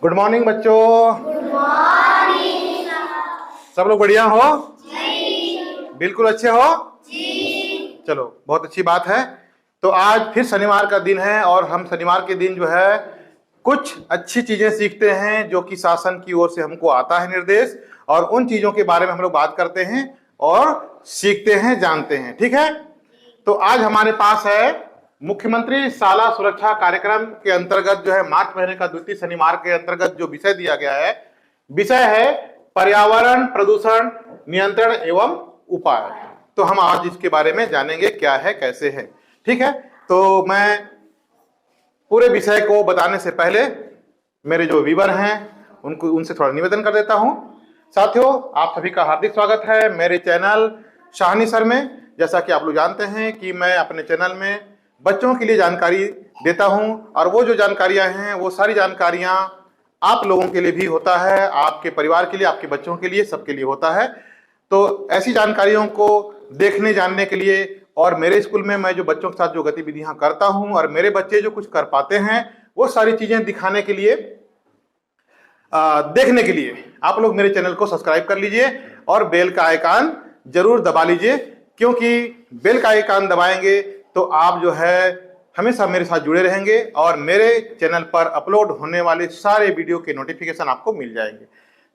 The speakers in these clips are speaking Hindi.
गुड मॉर्निंग बच्चों। Good morning. सब लोग बढ़िया हो? जी। बिल्कुल अच्छे हो? जी। चलो बहुत अच्छी बात है। तो आज फिर शनिवार का दिन है और हम शनिवार के दिन जो है कुछ अच्छी चीजें सीखते हैं जो कि शासन की ओर से हमको आता है निर्देश, और उन चीजों के बारे में हम लोग बात करते हैं और सीखते हैं, जानते हैं। ठीक है, तो आज हमारे पास है मुख्यमंत्री शाला सुरक्षा कार्यक्रम के अंतर्गत जो है मार्च महीने का द्वितीय शनिवार के अंतर्गत जो विषय दिया गया है, विषय है पर्यावरण प्रदूषण नियंत्रण एवं उपाय। तो हम आज इसके बारे में जानेंगे क्या है कैसे है। ठीक है, तो मैं पूरे विषय को बताने से पहले मेरे जो व्यूअर हैं उनसे थोड़ा निवेदन कर देता हूं। साथियों, आप सभी का हार्दिक स्वागत है मेरे चैनल शाहनी सर में। जैसा कि आप लोग जानते हैं कि मैं अपने चैनल में बच्चों के लिए जानकारी देता हूं, और वो जो जानकारियां हैं वो सारी जानकारियां आप लोगों के लिए भी होता है, आपके परिवार के लिए, आपके बच्चों के लिए, सबके लिए होता है। तो ऐसी जानकारियों को देखने जानने के लिए, और मेरे स्कूल में मैं जो बच्चों के साथ जो गतिविधियां करता हूं और मेरे बच्चे जो कुछ कर पाते हैं वो सारी चीजें दिखाने के लिए, देखने के लिए आप लोग मेरे चैनल को सब्सक्राइब कर लीजिए और बेल का आइकन जरूर दबा लीजिए, क्योंकि बेल का आइकन दबाएंगे तो आप जो है हमेशा मेरे साथ जुड़े रहेंगे और मेरे चैनल पर अपलोड होने वाले सारे वीडियो के नोटिफिकेशन आपको मिल जाएंगे।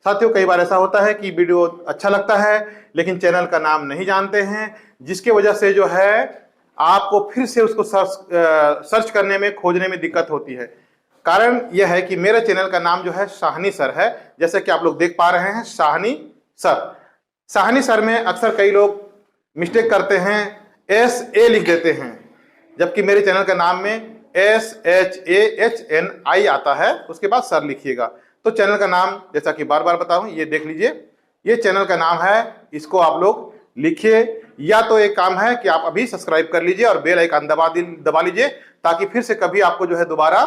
साथियों, कई बार ऐसा होता है कि वीडियो अच्छा लगता है लेकिन चैनल का नाम नहीं जानते हैं, जिसके वजह से जो है आपको फिर से उसको सर्च करने में, खोजने में दिक्कत होती है। कारण यह है कि मेरे चैनल का नाम जो है शाहनी सर है, जैसे कि आप लोग देख पा रहे हैं शाहनी सर। शाहनी सर में अक्सर कई लोग मिस्टेक करते हैं, SA लिख देते हैं, जबकि मेरे चैनल का नाम में SHAHNI आता है, उसके बाद सर लिखिएगा। तो चैनल का नाम जैसा कि बार बार बताऊं, ये देख लीजिए, ये चैनल का नाम है, इसको आप लोग लिखिए। या तो एक काम है कि आप अभी सब्सक्राइब कर लीजिए और बेल आइकन दबा लीजिए, ताकि फिर से कभी आपको जो है दोबारा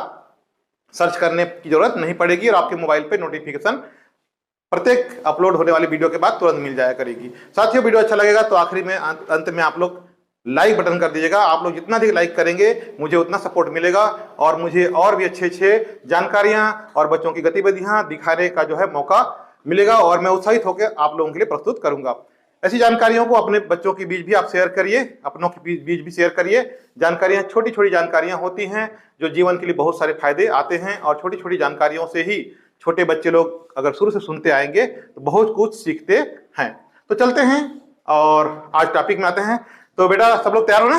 सर्च करने की जरूरत नहीं पड़ेगी और आपके मोबाइल पे नोटिफिकेशन प्रत्येक अपलोड होने वाली वीडियो के बाद तुरंत मिल जाया करेगी। साथियों, वीडियो अच्छा लगेगा तो आखिरी में, अंत में आप लोग लाइक बटन कर दीजिएगा। आप लोग जितना अधिक लाइक करेंगे मुझे उतना सपोर्ट मिलेगा और मुझे और भी अच्छे जानकारियां और बच्चों की गतिविधियां दिखाने का जो है मौका मिलेगा, और मैं उत्साहित होकर आप लोगों के लिए प्रस्तुत करूंगा। ऐसी जानकारियों को अपने बच्चों के बीच भी आप शेयर करिए, अपनों के बीच भी शेयर करिए। जानकारियां, छोटी छोटी जानकारियां होती हैं जो जीवन के लिए बहुत सारे फायदे आते हैं, और छोटी छोटी जानकारियों से ही छोटे बच्चे लोग अगर शुरू से सुनते आएंगे तो बहुत कुछ सीखते हैं। तो चलते हैं और आज टॉपिक में आते हैं। तो बेटा, सब लोग तैयार हो ना?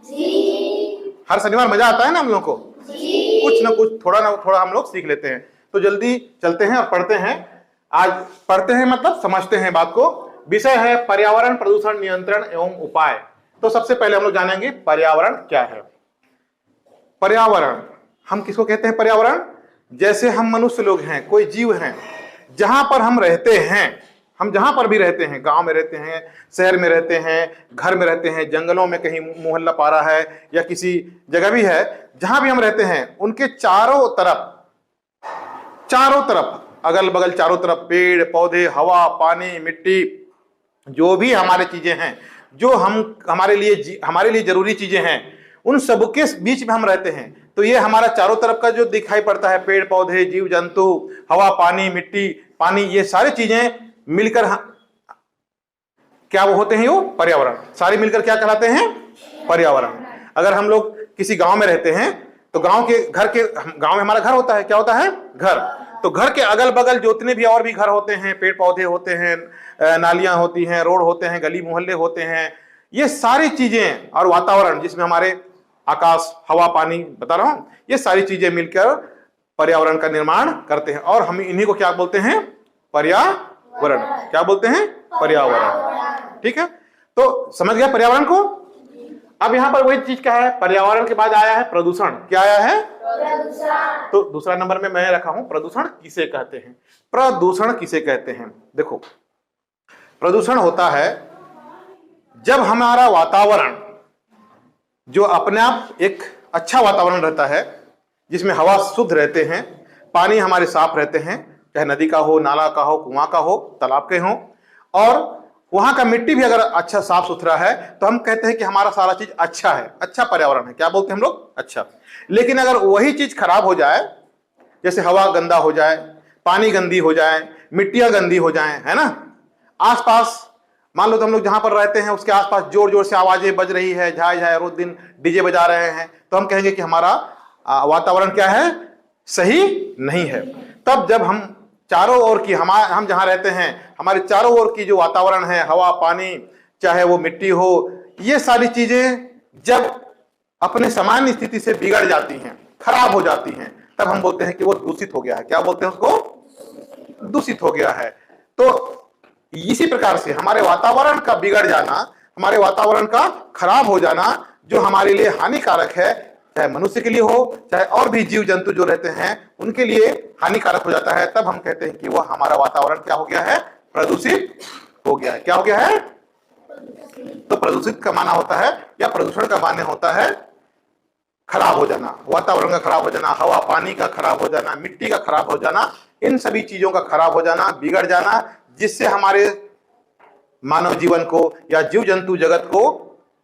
जी। हर शनिवार मजा आता है ना हम लोगों को? जी। कुछ ना कुछ, थोड़ा ना थोड़ा हम लोग सीख लेते हैं। तो जल्दी चलते हैं और पढ़ते हैं। आज पढ़ते हैं मतलब समझते हैं बात को। विषय है पर्यावरण प्रदूषण नियंत्रण एवं उपाय। तो सबसे पहले हम लोग जानेंगे पर्यावरण क्या है। पर्यावरण हम किसको कहते हैं? पर्यावरण, जैसे हम मनुष्य लोग हैं, कोई जीव हैं, जहां पर हम रहते हैं, हम जहां पर भी रहते हैं, गांव में रहते हैं, शहर में रहते हैं, घर में रहते हैं, जंगलों में कहीं मोहल्ला पारा है या किसी जगह भी है, जहां भी हम रहते हैं उनके चारों तरफ अगल बगल चारों तरफ पेड़ पौधे, हवा, पानी, मिट्टी, जो भी हमारे चीजें हैं, जो हमारे लिए जरूरी चीजें हैं, उन सबके बीच में हम रहते हैं। तो ये हमारा चारों तरफ का जो दिखाई पड़ता है, पेड़ पौधे, जीव जंतु, हवा, पानी, मिट्टी, पानी, ये सारी चीजें मिलकर क्या वो होते हैं? वो पर्यावरण। सारी मिलकर क्या कहलाते हैं? पर्यावरण। अगर हम लोग किसी गांव में रहते हैं तो गांव में हमारा घर होता है। क्या होता है? घर। तो घर के अगल बगल जितने भी और भी घर होते हैं, पेड़ पौधे होते हैं, नालियां होती हैं, रोड होते हैं, गली मोहल्ले होते हैं, ये सारी चीजें और वातावरण जिसमें हमारे आकाश, हवा, पानी बता रहा हूं, ये सारी चीजें मिलकर पर्यावरण का निर्माण करते हैं, और हम इन्हीं को क्या बोलते हैं? पर्यावरण। क्या बोलते हैं? पर्यावरण। ठीक है, तो समझ गया पर्यावरण को। अब यहां पर वही चीज क्या है? पर्यावरण के बाद आया है प्रदूषण। क्या आया है? प्रदूषण। तो दूसरा नंबर में मैं रखा हूं प्रदूषण किसे कहते हैं। प्रदूषण किसे कहते हैं? देखो, प्रदूषण होता है जब हमारा वातावरण जो अपने आप एक अच्छा वातावरण रहता है, जिसमें हवा शुद्ध रहते हैं, पानी हमारे साफ रहते हैं, चाहे नदी का हो, नाला का हो, कुआं का हो, तालाब के हो, और वहां का मिट्टी भी अगर अच्छा साफ सुथरा है तो हम कहते हैं कि हमारा सारा चीज अच्छा है, अच्छा पर्यावरण है। क्या बोलते हैं हम लोग? अच्छा। लेकिन अगर वही चीज खराब हो जाए, जैसे हवा गंदा हो जाए, पानी गंदी हो जाए, मिट्टियां गंदी हो जाएं, है ना। आसपास मान लो तो हम लोग जहां पर रहते हैं उसके आसपास जोर जोर से आवाजें बज रही है, झाय झाय रोज दिन डीजे बजा रहे हैं, तो हम कहेंगे कि हमारा वातावरण क्या है, सही नहीं है। तब जब हम चारों ओर की हम जहां रहते हैं हमारे चारों ओर की जो वातावरण है, हवा पानी चाहे वो मिट्टी हो, ये सारी चीजें जब अपने सामान्य स्थिति से बिगड़ जाती हैं, खराब हो जाती हैं, तब हम बोलते हैं कि वो दूषित हो गया है। क्या बोलते हैं उसको, दूषित हो गया है। तो इसी प्रकार से हमारे वातावरण का बिगड़ जाना, हमारे वातावरण का खराब हो जाना, जो हमारे लिए हानिकारक है, चाहे मनुष्य के लिए हो चाहे और भी जीव जंतु जो रहते हैं उनके लिए हानिकारक हो जाता है, तब हम कहते हैं कि वह हमारा वातावरण क्या हो गया है, प्रदूषित हो गया है। क्या हो गया है, तो प्रदूषित का माना होता है या प्रदूषण का माने होता है खराब हो जाना, वातावरण का खराब हो जाना, हवा पानी का खराब हो जाना, मिट्टी का खराब हो जाना, इन सभी चीजों का खराब हो जाना, बिगड़ जाना, जिससे हमारे मानव जीवन को या जीव जंतु जगत को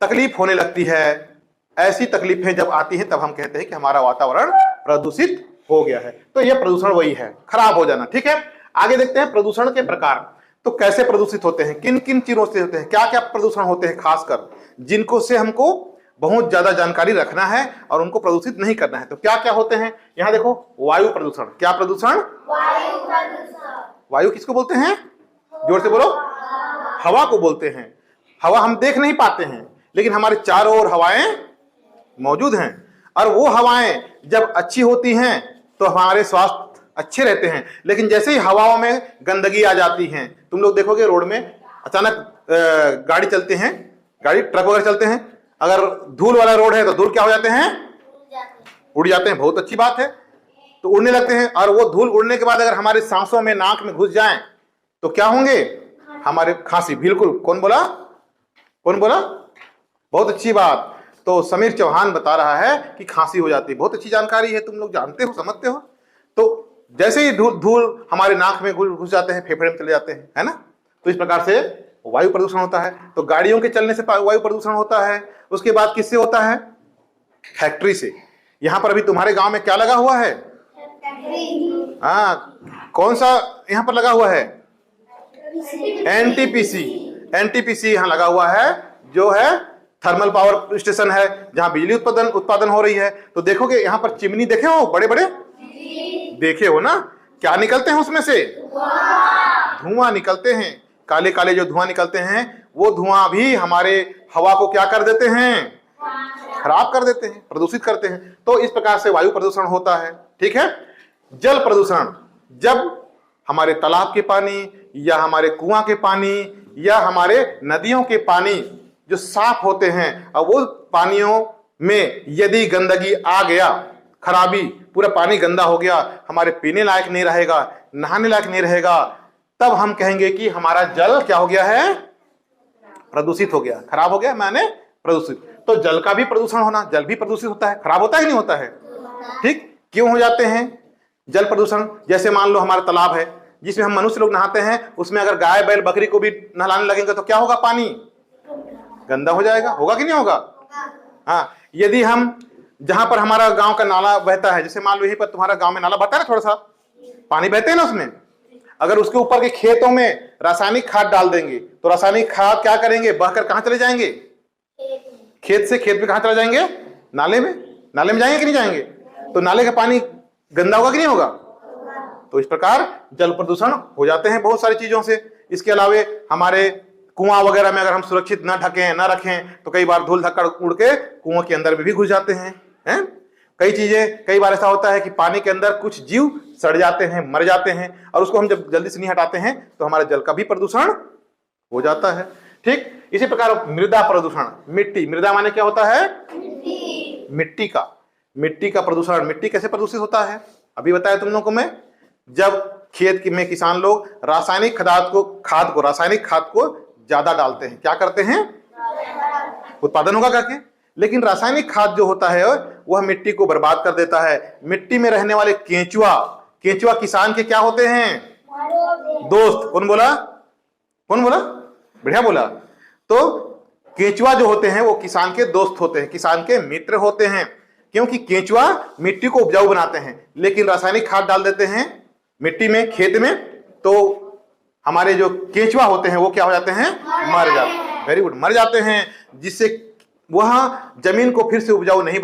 तकलीफ होने लगती है। ऐसी तकलीफें जब आती हैं तब हम कहते हैं कि हमारा वातावरण प्रदूषित हो गया है। तो यह प्रदूषण वही है, खराब हो जाना। ठीक है, आगे देखते हैं प्रदूषण के प्रकार। तो कैसे प्रदूषित होते हैं, किन किन चीजों से होते हैं, क्या क्या प्रदूषण होते हैं, खासकर जिनको से हमको बहुत ज्यादा जानकारी रखना है और उनको प्रदूषित नहीं करना है। तो क्या क्या होते हैं, यहां देखो, वायु प्रदूषण। क्या प्रदूषण, वायु प्रदूषण। वायु किसको बोलते हैं, जोर से बोलो, हवा को बोलते हैं। हवा हम देख नहीं पाते हैं लेकिन हमारे चारों ओर हवाएं मौजूद हैं, और वो हवाएं जब अच्छी होती हैं तो हमारे स्वास्थ्य अच्छे रहते हैं। लेकिन जैसे ही हवाओं में गंदगी आ जाती है, तुम लोग देखोगे रोड में अचानक गाड़ी चलते हैं, गाड़ी ट्रक वगैरह चलते हैं, अगर धूल वाला रोड है तो धूल क्या हो जाते हैं, उड़ जाते हैं। बहुत अच्छी बात है, तो उड़ने लगते हैं, और वो धूल उड़ने के बाद अगर हमारे सांसों में, नाक में घुस जाएं तो क्या होंगे, हमारे खांसी। बिल्कुल, कौन बोला, कौन बोला, बहुत अच्छी बात। तो समीर चौहान बता रहा है कि खांसी हो जाती है। बहुत अच्छी जानकारी है, तुम लोग जानते हो, समझते हो। तो जैसे ही धूल हमारे नाक में घुस जाते हैं, फेफड़े में चले जाते हैं, है ना। तो इस प्रकार से वायु प्रदूषण होता है। तो गाड़ियों के चलने से वायु प्रदूषण होता है। उसके बाद किससे होता है, फैक्ट्री से। यहां पर अभी तुम्हारे गांव में क्या लगा हुआ है, हाँ, कौन सा यहां पर लगा हुआ है, एनटीपीसी। एनटीपीसी यहां लगा हुआ है, जो है थर्मल पावर स्टेशन है, जहां बिजली उत्पादन हो रही है। तो देखोगे यहां पर चिमनी देखे हो, बड़े बड़े देखे हो ना, क्या निकलते हैं उसमें से, धुआं निकलते हैं। काले काले जो धुआं निकलते हैं, वो धुआं भी हमारे हवा को क्या कर देते हैं, खराब कर देते हैं, प्रदूषित करते हैं। तो इस प्रकार से वायु प्रदूषण होता है। ठीक है, जल प्रदूषण, जब हमारे तालाब के पानी या हमारे कुआं के पानी या हमारे नदियों के पानी जो साफ होते हैं, और वो पानियों में यदि गंदगी आ गया, खराबी, पूरा पानी गंदा हो गया, हमारे पीने लायक नहीं रहेगा, नहाने लायक नहीं रहेगा, तब हम कहेंगे कि हमारा जल क्या हो गया है, प्रदूषित हो गया, खराब हो गया, माने प्रदूषित। तो जल का भी प्रदूषण होना, जल भी प्रदूषित होता है, खराब होता है कि नहीं होता है। ठीक, क्यों हो जाते हैं जल प्रदूषण। जैसे मान लो हमारा तालाब है जिसमें हम मनुष्य लोग नहाते हैं, उसमें अगर गाय बैल बकरी को भी नहलाने लगेंगे तो क्या होगा, पानी गंदा हो जाएगा, होगा कि नहीं होगा। हाँ, यदि हम जहां पर हमारा गांव का नाला बहता है, जैसे मान लो यहीं पर तुम्हारा गांव में नाला बहता है ना, थोड़ा सा पानी बहते हैं ना उसमें, अगर उसके ऊपर के खेतों में रासायनिक खाद डाल देंगे तो रासायनिक खाद क्या करेंगे, बहकर कहां चले जाएंगे, खेत से खेत में कहां चले जाएंगे, नाले में। नाले में जाएंगे कि नहीं जाएंगे, तो नाले का पानी गंदा होगा कि नहीं होगा। तो इस प्रकार जल प्रदूषण हो जाते हैं बहुत सारी चीजों से। इसके अलावे हमारे कुआं वगैरह में अगर हम सुरक्षित न ढकें न रखें तो कई बार धूल धक्कड़ उड़ के कुआं के अंदर में भी घुस जाते हैं। कई चीजें, कई बार ऐसा होता है कि पानी के अंदर कुछ जीव सड़ जाते हैं, मर जाते हैं, और उसको हम जब जल्दी से नहीं हटाते हैं तो हमारे जल का भी प्रदूषण हो जाता है। ठीक, इसी प्रकार मृदा प्रदूषण, मिट्टी, मृदा माने क्या होता है, मिट्टी का प्रदूषण। मिट्टी कैसे प्रदूषित होता है, अभी बताया तुम लोगों को मैं। जब खेत में किसान लोग रासायनिक रासायनिक खाद को ज्यादा डालते हैं, क्या करते हैं, उत्पादन होगा करके, लेकिन रासायनिक खाद जो होता है वह मिट्टी को बर्बाद कर देता है। मिट्टी में रहने वाले केंचुआ किसान के क्या होते हैं, दोस्त। कौन बोला, बढ़िया बोला। तो केंचुआ जो होते हैं वो किसान के दोस्त होते हैं, किसान के मित्र होते हैं। क्योंकि केंचुआ मिट्टी को उपजाऊ बनाते हैं, लेकिन रासायनिक खाद डाल देते हैं मिट्टी में, खेत में, तो हमारे जो केंचुआ होते हैं वो क्या हो जाते हैं, मर जाते हैं। वेरी गुड, मर जाते हैं, जिससे वह जमीन को फिर से उपजाऊ नहीं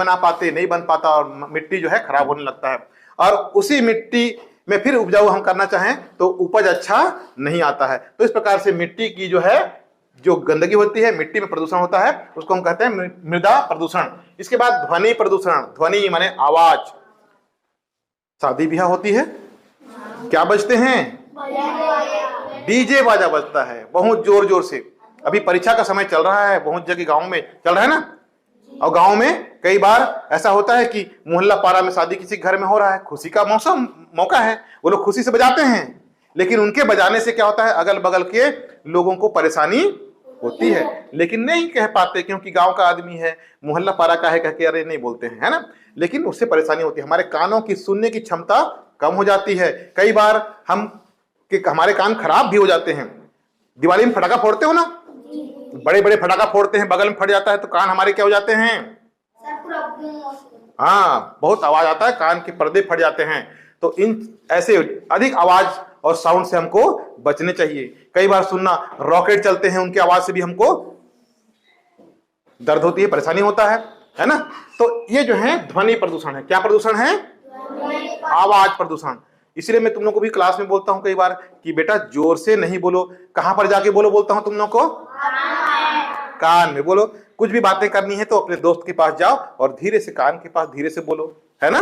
बन पाता और मिट्टी जो है खराब होने लगता है। और उसी मिट्टी में फिर उपजाऊ हम करना चाहें तो उपज अच्छा नहीं आता है। तो इस प्रकार से मिट्टी की जो गंदगी होती है, मिट्टी में प्रदूषण होता है, उसको हम कहते हैं मृदा प्रदूषण। इसके बाद ध्वनि प्रदूषण। ध्वनि माने आवाज। शादी ब्याह होती है, क्या बजते हैं, डीजे बाजा बजता है बहुत जोर जोर से। अभी परीक्षा का समय चल रहा है, बहुत जगह गांव में चल रहा है ना, और गांव में कई बार ऐसा होता है कि मोहल्ला पारा में शादी किसी घर में हो रहा है, खुशी का मौका है, वो लोग खुशी से बजाते हैं, लेकिन उनके बजाने से क्या होता है, अगल बगल के लोगों को परेशानी होती है, लेकिन नहीं कह पाते क्योंकि गांव का आदमी है, मोहल्ला पारा का है कह के अरे नहीं बोलते हैं, है ना, लेकिन उससे परेशानी होती है। हमारे कानों की सुनने की क्षमता कम हो जाती है। कई बार हमारे कान खराब भी हो जाते हैं। दिवाली में फटाका फोड़ते हो ना, बड़े बड़े फटाका फोड़ते हैं, बगल में फट जाता है तो कान हमारे क्या हो जाते हैं, हाँ, बहुत आवाज आता है, कान के पर्दे फट जाते हैं। तो इन ऐसे अधिक आवाज और साउंड से हमको बचने चाहिए। कई बार सुनना, रॉकेट चलते हैं, उनकी आवाज से भी हमको दर्द होती है, परेशानी होता है ना। तो ये जो है ध्वनि प्रदूषण है। क्या प्रदूषण है, आवाज प्रदूषण। इसलिए मैं तुम लोग को भी क्लास में बोलता हूं कई बार कि बेटा जोर से नहीं बोलो। कहां पर जाके बोलो बोलता हूं तुम लोग को, कान में बोलो। कुछ भी बातें करनी है तो अपने दोस्त के पास जाओ और धीरे से कान के पास धीरे से बोलो, है ना,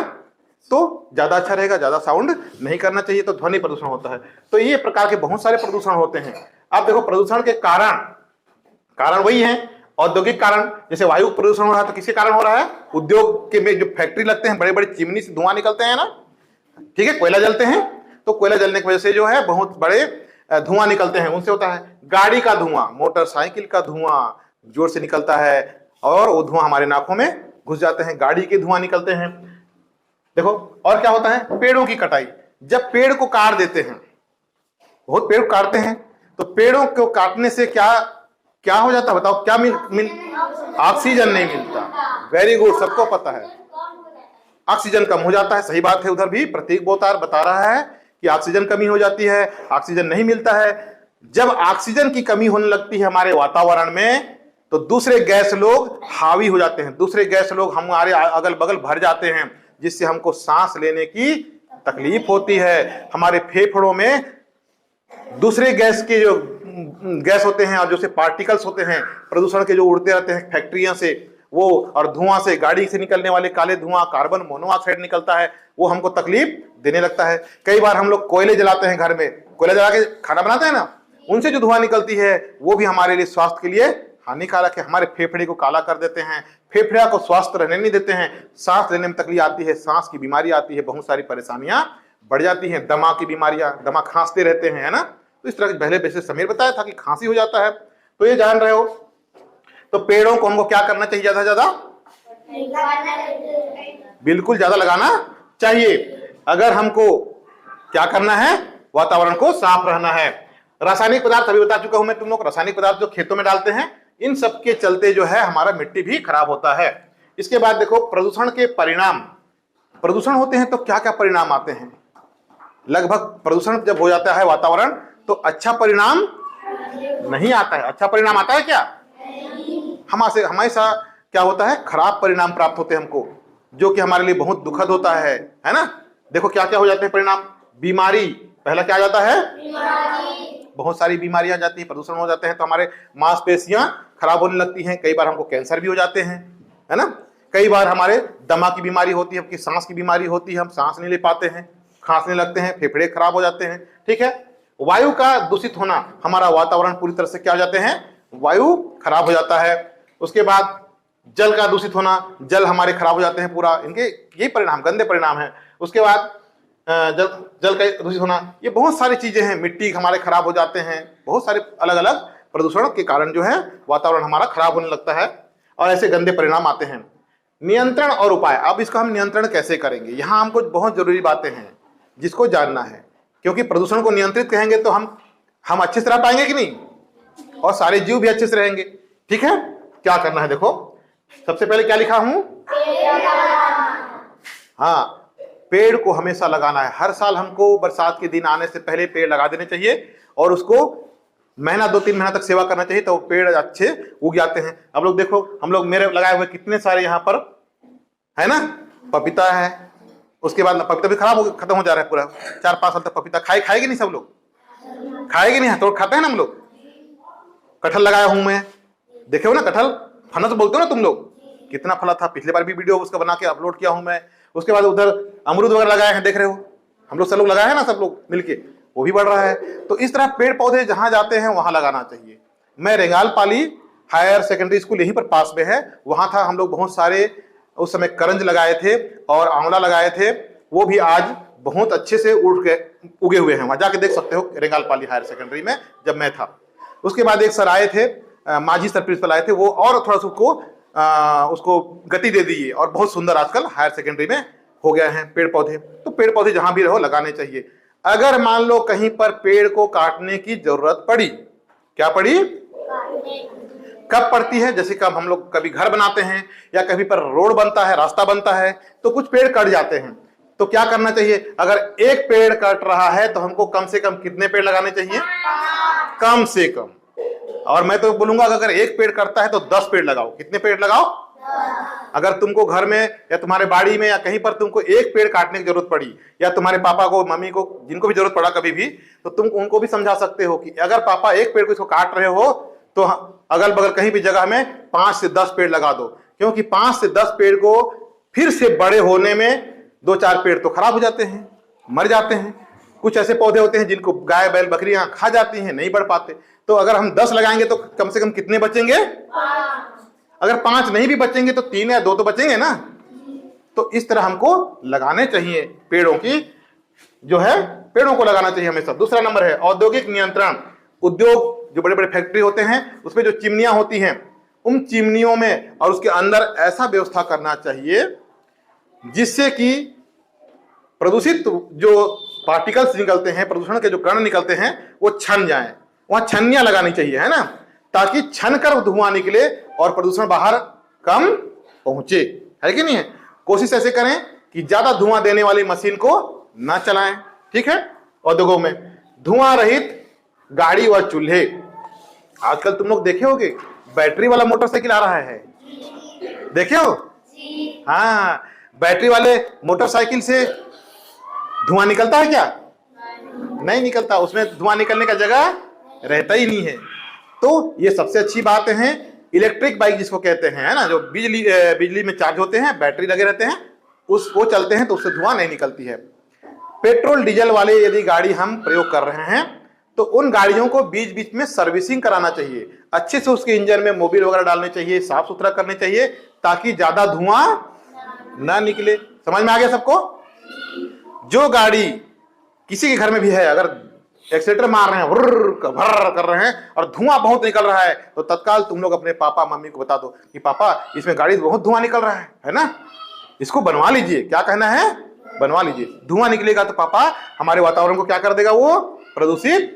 तो ज्यादा अच्छा रहेगा, ज्यादा साउंड नहीं करना चाहिए। तो ध्वनि प्रदूषण होता है। तो ये प्रकार के बहुत सारे प्रदूषण होते हैं। अब देखो प्रदूषण के कारण वही है, औद्योगिक कारण। जैसे वायु प्रदूषण हो रहा है तो किसके कारण हो रहा है, उद्योग के में जो फैक्ट्री लगते हैं, बड़े बड़े चिमनी से धुआं निकलते हैं ना, ठीक है, कोयला जलते हैं, तो कोयला जलने की वजह से जो है बहुत बड़े धुआं निकलते हैं, उनसे होता है। गाड़ी का धुआं, मोटरसाइकिल का धुआं जोर से निकलता है और वो धुआं हमारे नाकों में घुस जाते हैं, गाड़ी के धुआं निकलते हैं। देखो और क्या होता है, पेड़ों की कटाई। जब पेड़ को काट देते हैं, बहुत पेड़ काटते हैं, तो पेड़ों को काटने से क्या हो जाता है बताओ, क्या ऑक्सीजन नहीं मिलता। वेरी गुड, सबको पता है, ऑक्सीजन कम हो जाता है। सही बात है, उधर भी प्रतीक बोतार बता रहा है कि ऑक्सीजन कमी हो जाती है, ऑक्सीजन नहीं मिलता है। जब ऑक्सीजन की कमी होने लगती है हमारे वातावरण में, तो दूसरे गैस लोग हावी हो जाते हैं, दूसरे गैस लोग हमारे अगल बगल भर जाते हैं, जिससे हमको सांस लेने की तकलीफ होती है। हमारे फेफड़ों में दूसरे गैस के जो गैस होते हैं और जो से पार्टिकल्स होते हैं प्रदूषण के, जो उड़ते रहते हैं फैक्ट्रियों से, वो और धुआं से, गाड़ी से निकलने वाले काले धुआं, कार्बन मोनोऑक्साइड निकलता है, वो हमको तकलीफ देने लगता है। कई बार हम लोग कोयले जलाते हैं, घर में कोयला जला के खाना बनाते हैं ना, उनसे जो धुआं निकलती है वो भी हमारे लिए स्वास्थ्य के लिए हानिकारक है। हमारे फेफड़े को काला कर देते हैं, फेफड़े को स्वस्थ रहने नहीं देते हैं, सांस लेने में तकलीफ आती है, सांस की बीमारी आती है, बहुत सारी परेशानियां बढ़ जाती हैं, दमा की बीमारियां, दमा खांसते रहते हैं, है ना। तो इस तरह के पहले वैसे समीर बताया था कि खांसी हो जाता है, तो ये जान रहे हो। तो पेड़ों को हमको क्या करना चाहिए, ज्यादा ज्यादा बिल्कुल ज्यादा लगाना चाहिए। अगर हमको क्या करना है, वातावरण को साफ रहना है। रासायनिक पदार्थ अभी बता चुका हूं मैं तुम लोग, रासायनिक पदार्थ जो खेतों में डालते हैं, इन सब के चलते जो है हमारा मिट्टी भी खराब होता है। इसके बाद देखो प्रदूषण के परिणाम। प्रदूषण होते हैं तो क्या क्या परिणाम आते हैं। लगभग प्रदूषण जब हो जाता है वातावरण तो अच्छा परिणाम नहीं आता है। अच्छा परिणाम आता है क्या, हमेशा क्या होता है, खराब परिणाम प्राप्त होते हैं हमको, जो कि हमारे लिए बहुत दुखद होता है ना। देखो क्या क्या हो जाते हैं परिणाम। बीमारी, पहला क्या आ जाता है, बहुत सारी बीमारियां आ जाती है, प्रदूषण हो जाते हैं तो हमारे मांसपेशियां खराब होने लगती हैं। कई बार हमको कैंसर भी हो जाते हैं, है ना। कई बार हमारे दमा की बीमारी होती है, हमकी सांस की बीमारी होती है, हम सांस नहीं ले पाते हैं, खांसने लगते हैं, फेफड़े खराब हो जाते हैं, ठीक है। वायु का दूषित होना, हमारा वातावरण पूरी तरह से क्या हो जाते हैं, वायु खराब हो जाता है। उसके बाद जल का दूषित होना, जल हमारे खराब हो जाते हैं पूरा, इनके यही परिणाम, गंदे परिणाम है। उसके बाद जल का दूषित होना, ये बहुत सारी चीजें हैं। मिट्टी हमारे खराब हो जाते हैं, बहुत सारे अलग अलग प्रदूषण के कारण जो है वातावरण हमारा खराब होने लगता है और ऐसे गंदे परिणाम आते हैं। नियंत्रण और उपाय। अब इसका हम नियंत्रण कैसे करेंगे, यहाँ हमको बहुत जरूरी बातें हैं जिसको जानना है, क्योंकि प्रदूषण को नियंत्रित करेंगे तो हम अच्छे से रह पाएंगे कि नहीं, और सारे जीव भी अच्छे से रहेंगे, ठीक है। क्या करना है, देखो सबसे पहले क्या लिखा हूं, हाँ, पेड़ को हमेशा लगाना है। हर साल हमको बरसात के दिन आने से पहले पेड़ लगा देने चाहिए और उसको महीना 2-3 महीना तक सेवा करना चाहिए, तो पेड़ अच्छे उग जाते हैं। अब लोग देखो, हम लोग मेरे लगाए हुए कितने सारे यहाँ पर है ना, पपीता है। उसके बाद पपीता भी खराब हो खत्म हो जा रहा है पूरा। 4-5 साल तक पपीता खाएगी नहीं, सब लोग खाएगी नहीं, तो खाते हैं ना हम लोग। कटहल लगाया हूं मैं, देखे हो ना, कटहल फनस बोलते हो ना तुम लोग, कितना फला था। पिछले बार भी वीडियो उसका बना के अपलोड किया हूं मैं। उसके बाद उधर अमरूद वगैरह लगाए हैं, देख रहे हो, हम लोग सब लोग लगाए हैं ना, सब लोग मिलके, वो भी बढ़ रहा है। तो इस तरह पेड़ पौधे जहां जाते हैं वहां लगाना चाहिए। मैं रेंगालपाली हायर सेकेंडरी स्कूल यहीं पर पास में है, वहां था। हम लोग बहुत सारे उस समय करंज लगाए थे और आंवला लगाए थे, वो भी आज बहुत अच्छे से उगे हुए हैं। वहां जाके देख सकते हो रेंगालपाली हायर सेकेंडरी में, जब मैं था। उसके बाद एक सर आए थे, माजी सर प्रिंसिपल आए थे, वो और थोड़ा सा उसको गति दे दी और बहुत सुंदर आजकल हायर सेकेंडरी में हो गए हैं पेड़ पौधे। तो पेड़ पौधे जहां भी रहो लगाने चाहिए। अगर मान लो कहीं पर पेड़ को काटने की जरूरत पड़ी, क्या पड़ी, कब पड़ती है, जैसे कब हम लोग कभी घर बनाते हैं या कभी पर रोड बनता है, रास्ता बनता है, तो कुछ पेड़ कट जाते हैं। तो क्या करना चाहिए, अगर एक पेड़ कट रहा है तो हमको कम से कम कितने पेड़ लगाने चाहिए, कम से कम। और मैं तो बोलूंगा अगर एक पेड़ कटता है तो 10 पेड़ लगाओ। कितने पेड़ लगाओ, अगर तुमको घर में या तुम्हारे बाड़ी में या कहीं पर तुमको एक पेड़ काटने की जरूरत पड़ी, या तुम्हारे पापा को, मम्मी को, जिनको भी जरूरत पड़ा कभी भी, तो तुम उनको भी समझा सकते हो कि अगर पापा एक पेड़ को इसको काट रहे हो तो अगल बगल कहीं भी जगह में 5 से 10 पेड़ लगा दो। क्योंकि 5 से 10 पेड़ को फिर से बड़े होने में 2-4 पेड़ तो खराब हो जाते हैं, मर जाते हैं। कुछ ऐसे पौधे होते हैं जिनको गाय बैल बकरियां खा जाती हैं, नहीं बढ़ पाते। तो अगर हम 10 लगाएंगे तो कम से कम कितने बचेंगे, अगर 5 नहीं भी बचेंगे तो 3 या 2 तो बचेंगे ना। तो इस तरह हमको लगाने चाहिए पेड़ों की, जो है पेड़ों को लगाना चाहिए हमेशा। दूसरा नंबर है औद्योगिक नियंत्रण। उद्योग, जो बड़े बड़े फैक्ट्री होते हैं उसमें जो चिमनियां होती हैं, उन चिमनियों में और उसके अंदर ऐसा व्यवस्था करना चाहिए जिससे कि प्रदूषित जो पार्टिकल्स निकलते हैं, प्रदूषण के जो कण निकलते हैं, वो छन जाएं। वहां छन्नियां लगानी चाहिए, है ना, ताकि छन कर धुआं निकले और प्रदूषण बाहर कम पहुंचे, है कि नहीं है। कोशिश ऐसे करें कि ज्यादा धुआं देने वाली मशीन को ना चलाएं, ठीक है। उद्योगों में धुआं रहित गाड़ी और चूल्हे। आजकल तुम लोग देखे होगे बैटरी वाला मोटरसाइकिल आ रहा है, देखे हो, हाँ, बैटरी वाले मोटरसाइकिल से धुआं निकलता है क्या, नहीं निकलता, उसमें धुआं निकलने का जगह रहता ही नहीं है। तो ये सबसे अच्छी बात है। इलेक्ट्रिक बाइक जिसको कहते हैं, है ना, जो बिजली में चार्ज होते हैं, बैटरी लगे रहते हैं, वो चलते हैं तो उससे धुआं नहीं निकलती है। पेट्रोल डीजल वाले यदि गाड़ी हम प्रयोग कर रहे हैं तो उन गाड़ियों को बीच बीच में सर्विसिंग कराना चाहिए, अच्छे से उसके इंजन में मोबिल वगैरह डालने चाहिए, साफ सुथरा करने चाहिए, ताकि ज्यादा धुआं ना निकले। समझ में आ गया सबको। जो गाड़ी किसी के घर में भी है, अगर एक्सीलेटर मार रहे हैं, भर्र कर रहे हैं और धुआं बहुत निकल रहा है, तो तत्काल तुम लोग अपने पापा मम्मी को बता दो कि पापा इसमें गाड़ी बहुत धुआं निकल रहा है ना, इसको बनवा लीजिए। क्या कहना है, बनवा लीजिए। धुआं निकलेगा तो पापा हमारे वातावरण को क्या कर देगा, वो प्रदूषित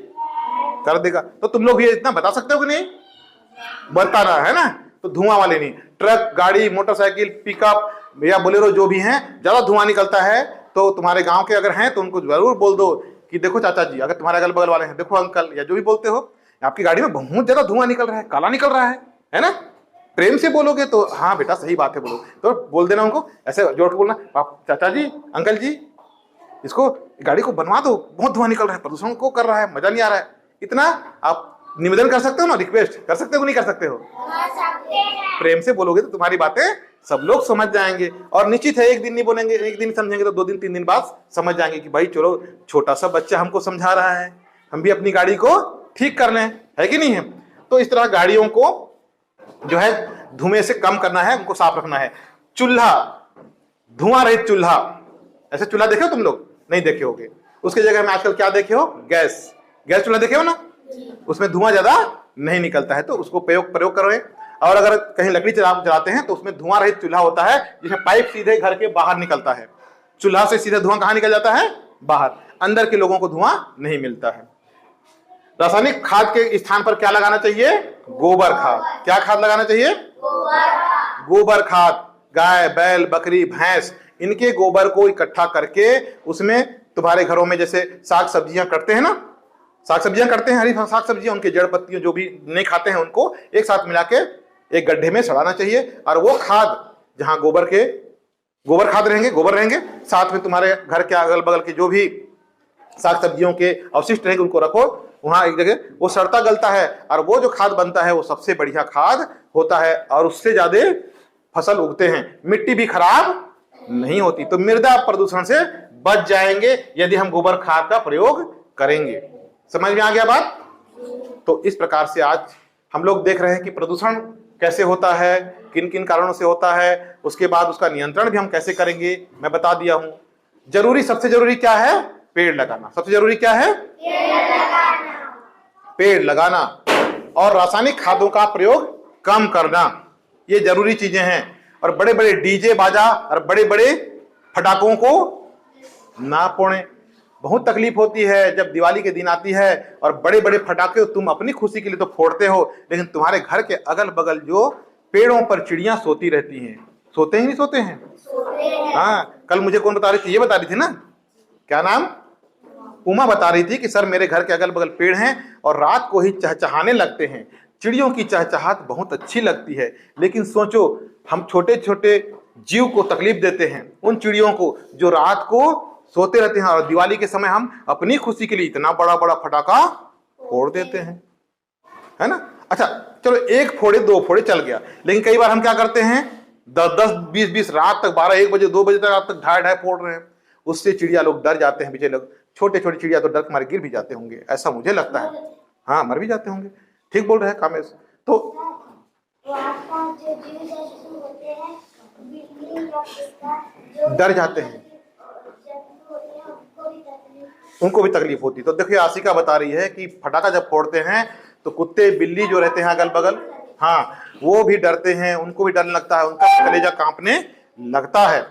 कर देगा। तो तुम लोग ये इतना बता सकते हो कि नहीं, बताना है ना। तो धुआं वाले नहीं, ट्रक, गाड़ी, मोटरसाइकिल, पिकअप या बोलेरो जो भी हैं, ज्यादा धुआं निकलता है तो तुम्हारे गांव के अगर हैं तो उनको जरूर बोल दो कि देखो चाचा जी, अगर तुम्हारे अगल बगल वाले हैं, देखो अंकल, या जो भी बोलते हो, आपकी गाड़ी में बहुत ज्यादा धुआं निकल रहा है, काला निकल रहा है ना। प्रेम से बोलोगे तो हाँ बेटा सही बात है, बोलो तो बोल देना उनको, ऐसे जोड़ के बोलना, चाचा जी, अंकल जी, इसको गाड़ी को बनवा दो, बहुत धुआं निकल रहा है, प्रदूषण को कर रहा है, मजा नहीं आ रहा है। इतना आप निवेदन कर सकते हो ना, रिक्वेस्ट कर सकते हो, नहीं कर सकते हो, प्रेम से बोलोगे तो तुम्हारी बातें सब लोग समझ जाएंगे। और निश्चित है एक दिन नहीं बोलेंगे, एक दिन समझेंगे तो 2 दिन 3 दिन बाद समझ जाएंगे कि भाई चलो छोटा सा बच्चा हमको समझा रहा है, हम भी अपनी गाड़ी को ठीक कर लें, है कि नहीं है। तो इस तरह गाड़ियों को जो है धुएं से कम करना है, उनको साफ रखना है। चूल्हा, धुआं रहित चूल्हा, ऐसे चूल्हा देखे हो तुम लोग, नहीं देखे होगे। उसकी जगह में आजकल क्या देखे हो, गैस चूल्हा देखे हो ना, उसमें धुआं ज्यादा नहीं निकलता है, तो उसको प्रयोग करें। और अगर कहीं लकड़ी जलाते हैं तो उसमें धुआं रहित चूल्हा होता है, जिसमें पाइप सीधे घर के बाहर निकलता है। चूल्हा से सीधे धुआं कहां निकल जाता है, बाहर, अंदर के लोगों को धुआं नहीं मिलता है। रासायनिक खाद के स्थान पर क्या लगाना चाहिए, गोबर खाद। क्या खाद लगाना चाहिए, गोबर खाद। गाय बैल बकरी भैंस इनके गोबर को इकट्ठा करके उसमें तुम्हारे घरों में जैसे साग सब्जियां करते हैं ना, साग सब्जियां करते हैं, हरी साग सब्जियां, उनके जड़ पत्तियों जो भी नहीं खाते हैं उनको एक साथ मिला के एक गड्ढे में सड़ाना चाहिए। और वो खाद जहां गोबर खाद रहेंगे, गोबर रहेंगे, साथ में तुम्हारे घर के अगल बगल के जो भी साग सब्जियों के अवशिष्ट रहेंगे उनको रखो वहां एक जगह, वो सड़ता गलता है और वो जो खाद बनता है वो सबसे बढ़िया खाद होता है और उससे ज्यादा फसल उगते हैं, मिट्टी भी खराब नहीं होती। तो मृदा प्रदूषण से बच जाएंगे यदि हम गोबर खाद का प्रयोग करेंगे। समझ में आ गया बात? तो इस प्रकार से आज हम लोग देख रहे हैं कि प्रदूषण कैसे होता है, किन किन कारणों से होता है, उसके बाद उसका नियंत्रण भी हम कैसे करेंगे मैं बता दिया हूं। जरूरी, सबसे जरूरी क्या है? पेड़ लगाना। सबसे जरूरी क्या है? पेड़ लगाना और रासायनिक खादों का प्रयोग कम करना, ये जरूरी चीजें हैं। और बड़े बड़े डीजे बाजा और बड़े बड़े फटाकों को ना फोड़ें। बहुत तकलीफ होती है जब दिवाली के दिन आती है और बड़े बड़े फटाके तुम अपनी खुशी के लिए तो फोड़ते हो, लेकिन तुम्हारे घर के अगल बगल जो पेड़ों पर चिड़ियां सोती रहती हैं, सोते ही नहीं सोते हैं? हाँ, कल मुझे कौन बता रही थी? ये बता रही थी ना, क्या नाम? उमा बता रही थी कि सर मेरे घर के अगल बगल पेड़ हैं और रात को ही चहचहाने लगते हैं। चिड़ियों की चहचहाट बहुत अच्छी लगती है, लेकिन सोचो हम छोटे छोटे जीव को तकलीफ देते हैं, उन चिड़ियों को जो रात को सोते रहते हैं, और दिवाली के समय हम अपनी खुशी के लिए इतना बड़ा बड़ा फटाका फोड़ देते हैं, है ना? अच्छा चलो, एक फोड़े दो फोड़े चल गया, लेकिन कई बार हम क्या करते हैं 10-10, 20-20 रात तक, 12, 1 बजे 2 बजे तक रात तक ढाई फोड़ रहे हैं। उससे चिड़िया लोग डर जाते हैं, बेचारे लोग, छोटे छोटे चिड़िया तो डर के मारे गिर भी जाते होंगे, ऐसा मुझे लगता है। हाँ, मर भी जाते होंगे। ठीक बोल रहे हैं कामेश। तो डर जाते हैं, उनको भी तकलीफ होती। तो देखिए आशिका बता रही है कि फटाका जब फोड़ते हैं तो कुत्ते बिल्ली जो रहते हैं अगल बगल, हाँ, वो भी डरते हैं, उनको भी डर लगता है, उनका कलेजा कांपने लगता है।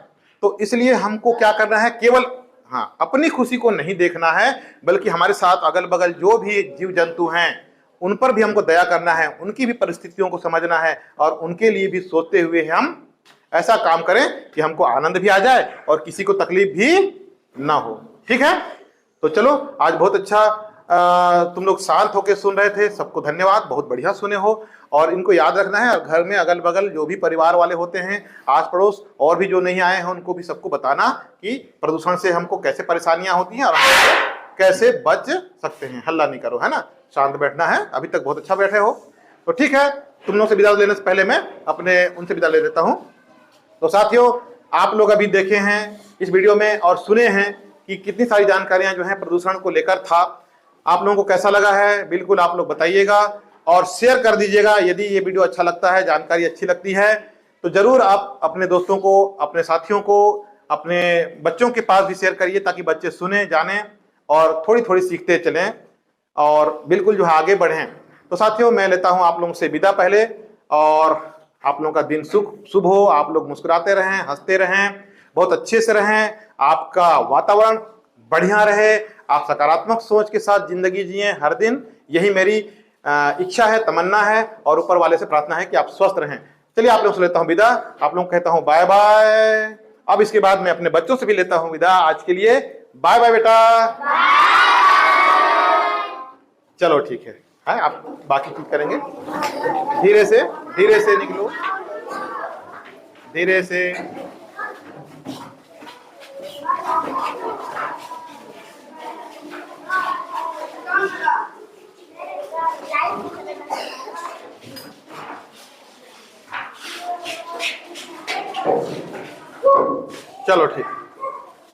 तो इसलिए हमको क्या करना है, केवल हाँ अपनी खुशी को नहीं देखना है, बल्कि हमारे साथ अगल बगल जो भी जीव जंतु हैं उन पर भी हमको दया करना है, उनकी भी परिस्थितियों को समझना है और उनके लिए भी सोचते हुए हम ऐसा काम करें कि हमको आनंद भी आ जाए और किसी को तकलीफ भी ना हो। ठीक है? तो चलो, आज बहुत अच्छा तुम लोग शांत होकर सुन रहे थे, सबको धन्यवाद, बहुत बढ़िया सुने हो। और इनको याद रखना है, और घर में अगल बगल जो भी परिवार वाले होते हैं, आस पड़ोस और भी जो नहीं आए हैं, उनको भी सबको बताना कि प्रदूषण से हमको कैसे परेशानियां होती हैं और हम कैसे बच सकते हैं। हल्ला नहीं करो, है ना, शांत बैठना है। अभी तक बहुत अच्छा बैठे हो, तो ठीक है। तुम लोग से विदा लेने से पहले मैं अपने उनसे विदा ले लेता हूँ। तो साथियों, आप लोग अभी देखे हैं इस वीडियो में और सुने हैं कि कितनी सारी जानकारियां जो हैं प्रदूषण को लेकर था। आप लोगों को कैसा लगा है बिल्कुल आप लोग बताइएगा और शेयर कर दीजिएगा। यदि ये वीडियो अच्छा लगता है, जानकारी अच्छी लगती है, तो जरूर आप अपने दोस्तों को, अपने साथियों को, अपने बच्चों के पास भी शेयर करिए, ताकि बच्चे सुने, जाने और थोड़ी थोड़ी सीखते चलें और बिल्कुल जो है आगे बढ़ें। तो साथियों, मैं लेता हूं आप लोगों से विदा पहले, और आप लोगों का दिन शुभ हो, आप लोग मुस्कुराते रहें, हंसते रहें, बहुत अच्छे से रहें, आपका वातावरण बढ़िया रहे, आप सकारात्मक सोच के साथ जिंदगी जिए हर दिन। यही मेरी इच्छा है, तमन्ना है, और ऊपर वाले से प्रार्थना है कि आप स्वस्थ रहें। चलिए, आप लोगों से लेता हूं विदा, आप लोगों को कहता हूं बाय बाय। अब इसके बाद मैं अपने बच्चों से भी लेता हूं विदा। आज के लिए बाय बाय बेटा। चलो ठीक है, आप बाकी चीज करेंगे। धीरे से निकलो, धीरे से। चलो ठीक।